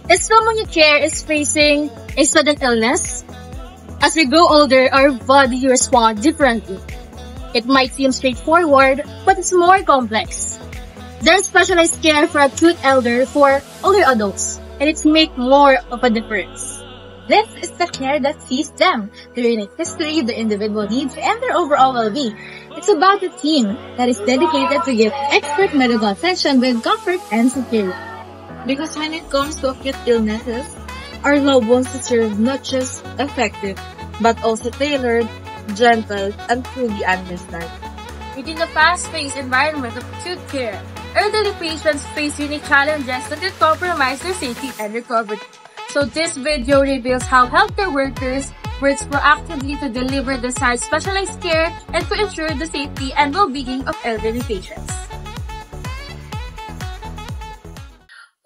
As pneumonia care is facing a sudden illness, as we grow older, our body responds differently. It might seem straightforward, but it's more complex. There's specialized care for acute for older adults, and it's make more of a difference. This is the care that sees them, the unique history, the individual needs, and their overall well-being. It's about a team that is dedicated to give expert medical attention with comfort and security. Because when it comes to acute illnesses, our loved ones deserve not just effective, but also tailored, gentle, and fully understood. Within the fast-paced environment of acute care, elderly patients face unique challenges that can compromise their safety and recovery. So this video reveals how healthcare workers work proactively to deliver desired specialized care and to ensure the safety and well-being of elderly patients.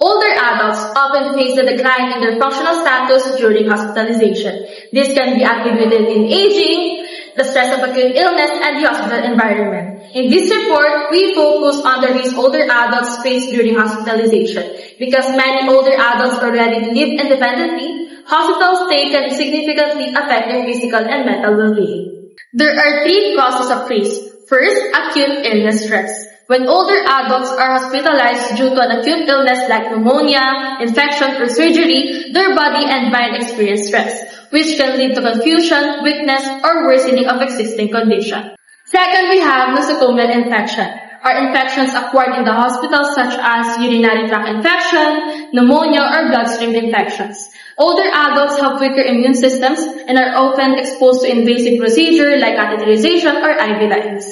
Older adults often face a decline in their functional status during hospitalization. This can be attributed in aging, the stress of acute illness, and the hospital environment. In this report, we focus on the risks older adults face during hospitalization. Because many older adults already live independently, hospital stay can significantly affect their physical and mental well-being. There are 3 causes of risk. First, acute illness stress. When older adults are hospitalized due to an acute illness like pneumonia, infection, or surgery, their body and mind experience stress, which can lead to confusion, weakness, or worsening of existing condition. Second, we have nosocomial infection. Are infections acquired in the hospital such as urinary tract infection, pneumonia, or bloodstream infections. Older adults have weaker immune systems and are often exposed to invasive procedures like catheterization or IV lines,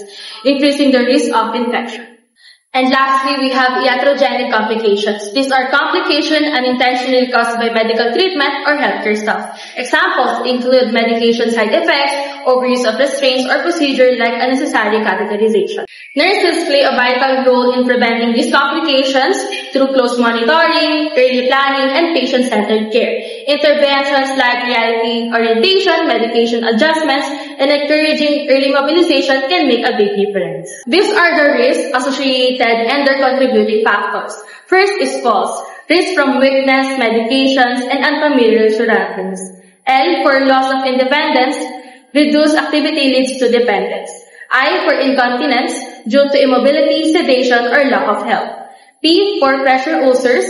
increasing the risk of infection. And lastly, we have iatrogenic complications. These are complications unintentionally caused by medical treatment or healthcare staff. Examples include medication side effects, overuse of restraints, or procedures like unnecessary catheterization. Nurses play a vital role in preventing these complications through close monitoring, early planning, and patient-centered care. Interventions like reality orientation, medication adjustments, and encouraging early mobilization can make a big difference. These are the risks associated and their contributing factors. First is falls, risk from weakness, medications, and unfamiliar surroundings. L for loss of independence, reduced activity leads to dependence. I for incontinence, due to immobility, sedation, or lack of health. P for pressure ulcers,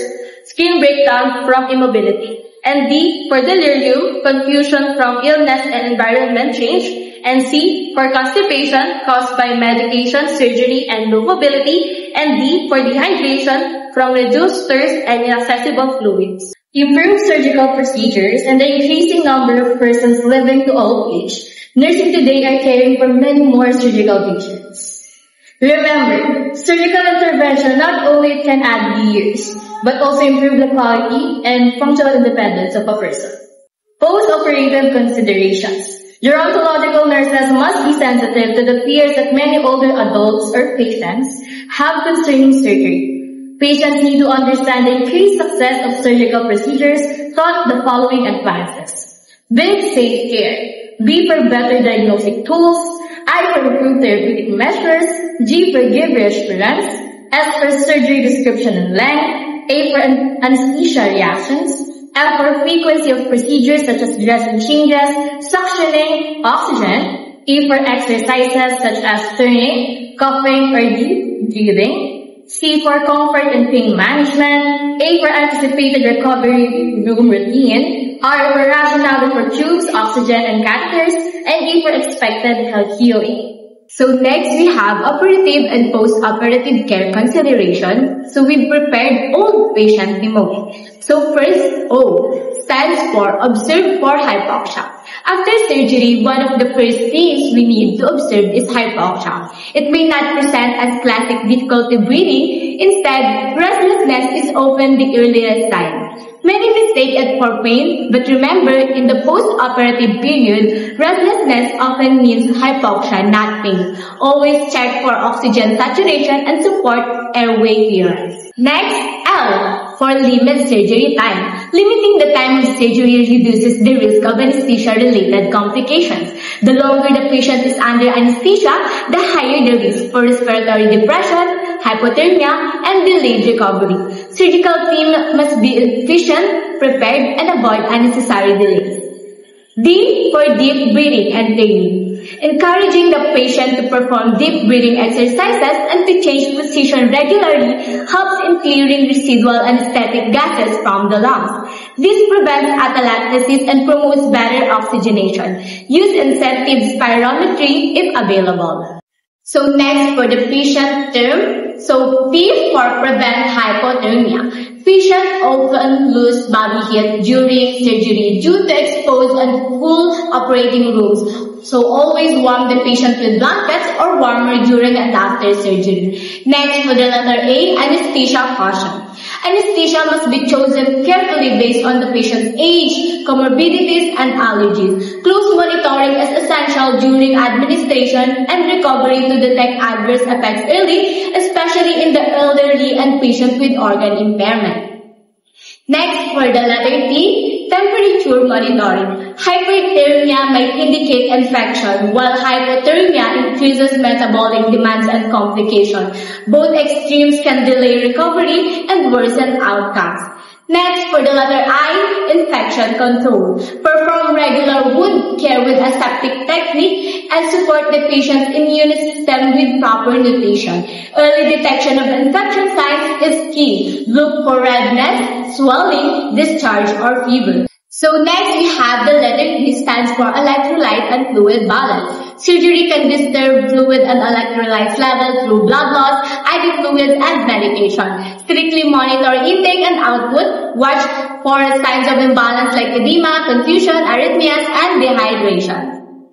skin breakdown from immobility. And D for delirium, confusion from illness and environment change. And C for constipation caused by medication, surgery, and low mobility. And D for dehydration from reduced thirst and inaccessible fluids. Improved surgical procedures and the increasing number of persons living to old age, nursing today are caring for many more surgical patients. Remember, surgical intervention not only can add years, but also improve the quality and functional independence of a person. Post-operative considerations. Gerontological nurses must be sensitive to the fears that many older adults or patients have concerning surgery. Patients need to understand the increased success of surgical procedures through the following advances. Build safe care. B for better diagnostic tools. I for improved therapeutic measures. G for give reassurance. S for surgery description and length. A for anesthesia reactions. F for frequency of procedures such as dressing changes, suctioning, oxygen. E for exercises such as turning, coughing, or deep breathing. C for comfort and pain management. A for anticipated recovery room routine. R for rationale for tubes, oxygen, and catheters. And E for expected health healing. So next we have operative and post-operative care consideration. So we've prepared old patient pneumonia. So first, O stands for observe for hypoxia. After surgery, one of the first things we need to observe is hypoxia. It may not present as classic difficulty breathing. Instead, restlessness is often the earliest sign. Many mistake it for pain, but remember, in the post-operative period, restlessness often means hypoxia, not pain. Always check for oxygen saturation and support airway clearance. Next, L for limit surgery time. Limiting the time of surgery reduces the risk of anesthesia-related complications. The longer the patient is under anesthesia, the higher the risk for respiratory depression, hypothermia, and delayed recovery. Surgical team must be efficient, prepared, and avoid unnecessary delays. D for deep breathing and training. Encouraging the patient to perform deep breathing exercises and to change position regularly helps in clearing residual anesthetic gases from the lungs. This prevents atelectasis and promotes better oxygenation. Use incentive spirometry if available. So next for the patient term. So P for prevent hypothermia. Patients often lose body heat during surgery due to exposed and full operating rooms. So always warm the patient with blankets or warmer during and after surgery. Next for the letter A, anesthesia caution. Anesthesia must be chosen carefully based on the patient's age, comorbidities, and allergies. Close monitoring is essential during administration and recovery to detect adverse effects early, especially in the elderly and patients with organ impairment. Next, for the letter T, temperature monitoring. Hyperthermia might indicate infection, while hypothermia increases metabolic demands and complications. Both extremes can delay recovery and worsen outcomes. Next, for the letter I, infection control. Perform regular wound care with aseptic technique and support the patient's immune system with proper nutrition. Early detection of infection signs is key. Look for redness, swelling, discharge, or fever. So next we have the letter E, stands for electrolyte and fluid balance. Surgery can disturb fluid and electrolyte levels through blood loss, IV fluids, and medication. Strictly monitor intake and output. Watch for signs of imbalance like edema, confusion, arrhythmias, and dehydration.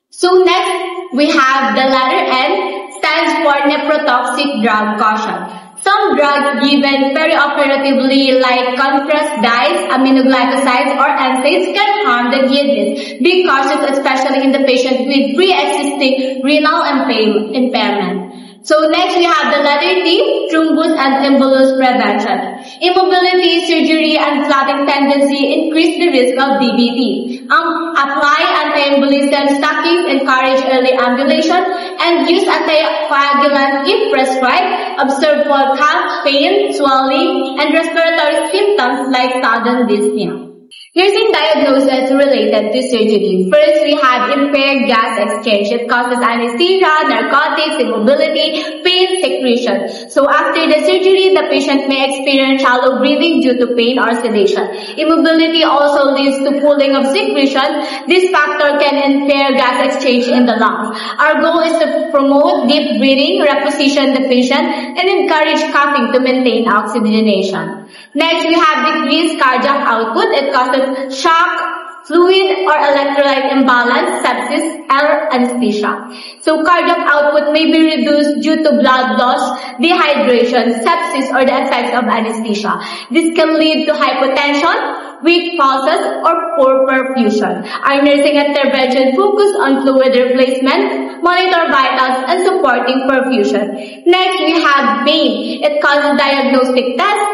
So next we have the letter N, stands for nephrotoxic drug caution. Some drugs given perioperatively like contrast dyes, aminoglycosides, or NSAIDs can harm the kidneys. Be cautious especially in the patient with pre-existing renal impairment. So next we have the letter T, thrombus and embolus prevention. Immobility, surgery, and clotting tendency increase the risk of DVT. Apply anti-embolism stockings, encourage early ambulation, and use anticoagulant if prescribed. Observe for cough, pain, swelling, and respiratory symptoms like sudden dyspnea. Nursing diagnosis related to surgery. First, we have impaired gas exchange. It causes anesthesia, narcotics, immobility, pain, secretion. So after the surgery, the patient may experience shallow breathing due to pain or sedation. Immobility also leads to pooling of secretion. This factor can impair gas exchange in the lungs. Our goal is to promote deep breathing, reposition the patient, and encourage coughing to maintain oxygenation. Next, we have decreased cardiac output. It causes shock, fluid or electrolyte imbalance, sepsis, or anesthesia. So cardiac output may be reduced due to blood loss, dehydration, sepsis, or the effects of anesthesia. This can lead to hypotension, weak pulses, or poor perfusion. Our nursing intervention focus on fluid replacement, monitor vitals, and supporting perfusion. Next, we have pain. It causes diagnostic tests,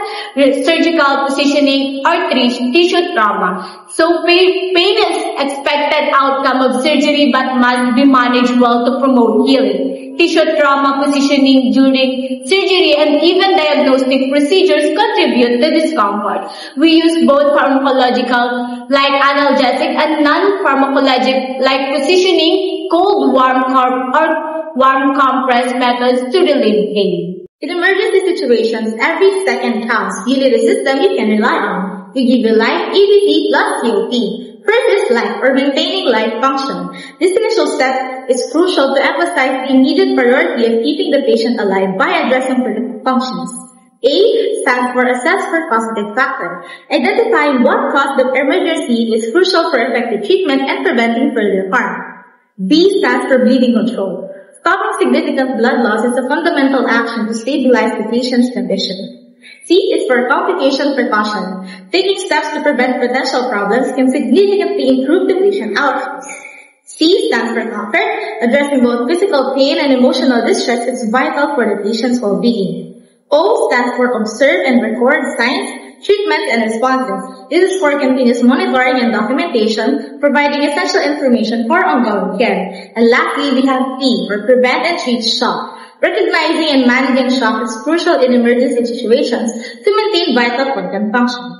surgical positioning, or tissue trauma. So pain is expected outcome of surgery but must be managed well to promote healing. Tissue trauma positioning during surgery and even diagnostic procedures contribute to discomfort. We use both pharmacological like analgesic and non-pharmacologic like positioning, cold, warm compress methods to relieve pain. In emergency situations, every second counts. You need a system you can rely on. We give you life, EBT plus COP. First is life, or maintaining life function. This initial step is crucial to emphasize the immediate priority of keeping the patient alive by addressing critical functions. A stands for assess for causative factor. Identifying what caused the emergency is crucial for effective treatment and preventing further harm. B stands for bleeding control. Stopping significant blood loss is a fundamental action to stabilize the patient's condition. C is for complication precaution. Taking steps to prevent potential problems can significantly improve the patient outcomes. C stands for comfort. Addressing both physical pain and emotional distress is vital for the patient's well-being. O stands for observe and record signs, treatment, and responses. This is for continuous monitoring and documentation, providing essential information for ongoing care. And lastly, we have P for prevent and treat shock. Recognizing and managing shock is crucial in emergency situations to maintain vital organ function.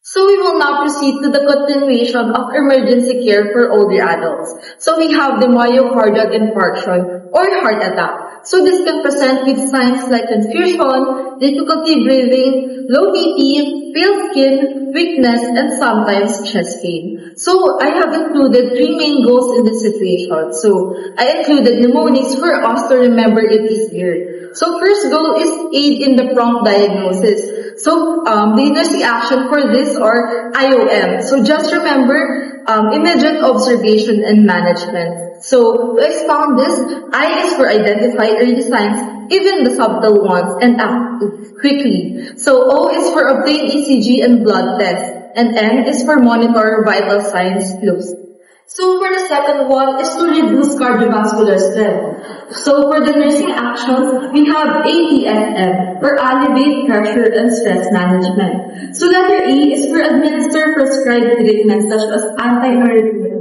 So we will now proceed to the continuation of emergency care for older adults. So we have the myocardial infarction or heart attack. So this can present with signs like confusion, difficulty breathing, low BP, pale skin, weakness, and sometimes chest pain. So I have included 3 main goals in this situation. So I included mnemonics for us to remember it easier. So first goal is aid in the prompt diagnosis. So the nursing action for this are IOM. So just remember immediate observation and management. So to expound this, I is for identify early signs, even the subtle ones, and act quickly. So O is for obtain ECG and blood test, and N is for monitor vital signs closely. So for the second one is to reduce cardiovascular stress. So for the nursing actions, we have ATSM, or Alleviate Pressure and Stress Management. So letter E is for administer prescribed treatments such as antiarrhythmic.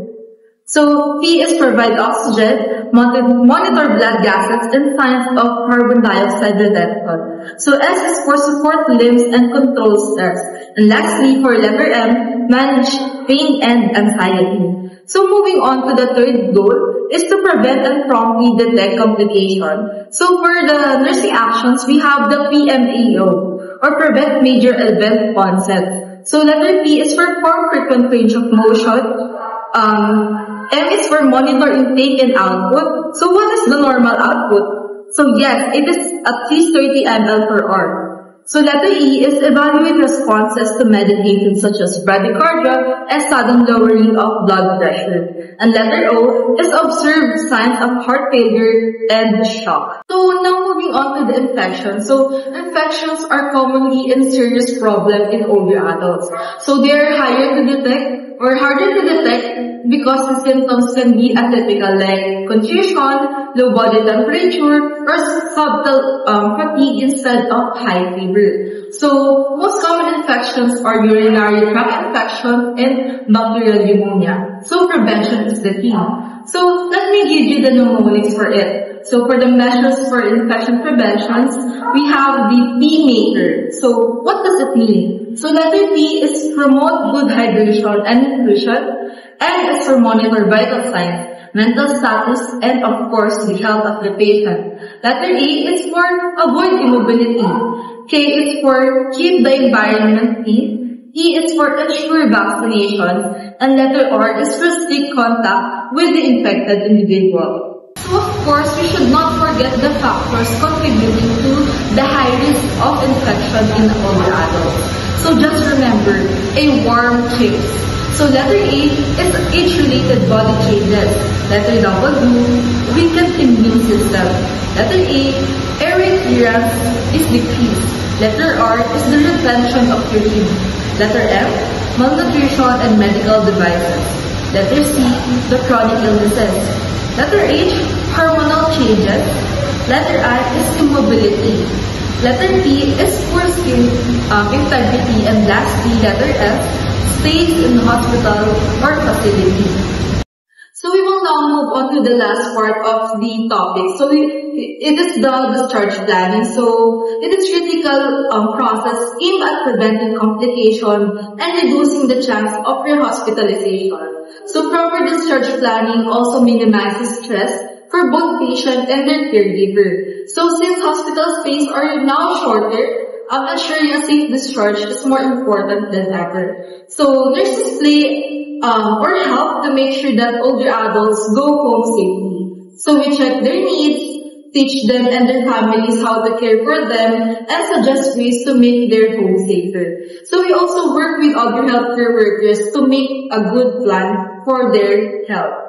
So P is provide oxygen, monitor blood gases, and signs of carbon dioxide reduction. So S is for support limbs and control stress. And lastly, for letter M, manage pain and anxiety. So moving on to the third goal is to prevent and promptly detect complication. So for the nursing actions, we have the PMAO, or prevent major event onset. So letter P is for frequent range of motion. M is for monitor intake and output. So what is the normal output? So yes, it is at least 30 ml per hour. So letter E is evaluate responses to medications such as bradycardia and sudden lowering of blood pressure. And letter O is observe signs of heart failure and shock. So now moving on to the infection. So infections are commonly a serious problem in older adults. So they are higher to detect or harder to detect because the symptoms can be atypical like confusion, low body temperature, or subtle fatigue instead of high fever. So most common infections are urinary tract infection and bacterial pneumonia. So prevention is the key. So let me give you the mnemonics for it. So for the measures for infection preventions, we have the P maker. So what does it mean? So letter P is promote good hydration and nutrition. N is for monitor vital signs, mental status, and of course the health of the patient. Letter A is for avoid immobility. K is for keep the environment clean. E is for ensure vaccination. And letter R is restrict contact with the infected individual. So of course, we should not forget the factors contributing to the high risk of infection in older adults. So just remember, a warm chase. So letter A is age-related body changes. Letter W, weakened immune system. Letter A, airway clearance is decreased. Letter R is the retention of urine. Letter M, malnutrition and medical devices. Letter C, the chronic illnesses. Letter H, hormonal changes. Letter I is immobility. Letter T is poor skin integrity. And lastly, letter F, stays in hospital or facility. So we will now move on to the last part of the topic. So it is the discharge planning. So it is critical process aimed at preventing complication and reducing the chance of rehospitalization. So proper discharge planning also minimizes stress for both patient and their caregiver. So since hospital stays are now shorter, ensuring a safe discharge is more important than ever. So nurses play or help to make sure that older adults go home safely. So we check their needs, teach them and their families how to care for them, and suggest ways to make their home safer. So we also work with other healthcare workers to make a good plan for their health.